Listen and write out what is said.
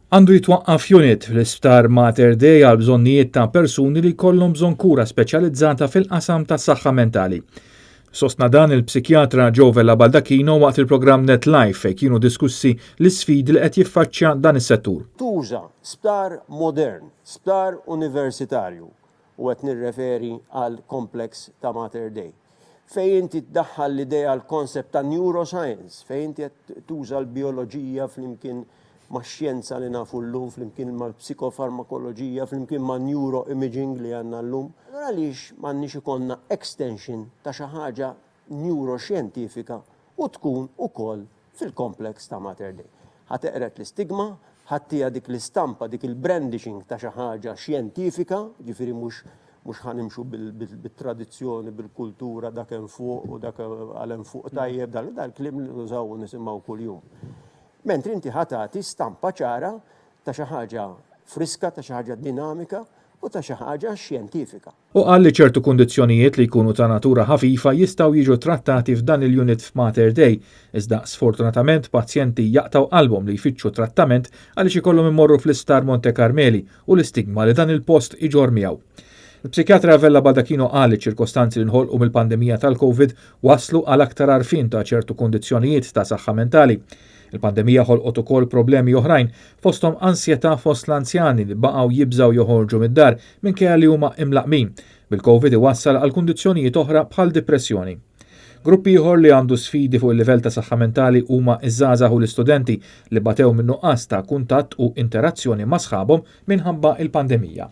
Għandu jitwaqqaf unit fl-Isptar Mater Dei għal bżonnijiet ta' persuni li jkollhom bżonn kura speċjalizzata fil-qasam tas-saħħa mentali. Sostna dan il-psikjatra Joe Vella Baldacchino waqt il-programm NetLife fejn kienu diskussi l-isfidi li qed jiffaċċja dan is-settur. Tuża sptar modern, sptar universitarju u qed nirreferi għal kompleks ta' Mater Dei. Fejn inti tdaħħal l-idea għal koncept ta' neuroscience, fejn inti qed tuża l-bioloġija flimkien ma' xjenza li nafu llum, flimkien ma' psikofarmakoloġija, flimkien ma' neuroimaging li għandna llum. Allora għaliex m'għandniex ikonna extension ta' xi ħaġa neuroxjentifika u tkun ukoll fil-kompleks ta' Mater Dei. Ħateqret l-istigma, ħattija dik l-istampa, dik il-brandishing ta' xi ħaġa xjentifika, ġifieri mhux ħanimxu bil-tradizzjoni, bil-kultura dak hemm fuq u dak għal hemm fuq tajjeb, dal-kliem li nużaw u nisimgħu kuljum. Mentri inti ħatati stampa ċara ta' xi ħaġa friska, ta' xi ħaġa dinamika u ta' xi ħaġa xjentifika. U qal li ċertu kundizzjonijiet li jkunu ta' natura ħafifa jistgħu jiġu trattati f'dan il-unit f'Mater Dei, iżda sfortunatament pazjenti jaqtaw qalbhom li jfittxu trattament għaliex ikollhom imorru fl-Isptar Monte Carmeli u l-istigma li dan il-post iġor miegħu. Il-psikjatra Vella Baldacchino qal li ċirkostanzi li nħolqu mill-pandemija tal-Covid waslu għal aktar għarfien ta' ċertu kundizzjonijiet ta' saħħa mentali. Il-pandemija ħolqot ukoll problemi oħrajn fosthom ansjetà fost l-anzjani li baqgħu jibżgħu joħorġu mid-dar minkejja li huma imlaqmin. Bil-Covid iwassal għal kundizzjonijiet oħra bħal depressjoni. Gruppi ieħor li għandu sfidi fuq il-livell ta' saħħa mentali huma iż-żgħażagħ u l-istudenti li batew min-nuqqas ta' kuntatt u interazzjoni ma' sħabhom minħabba il-pandemija.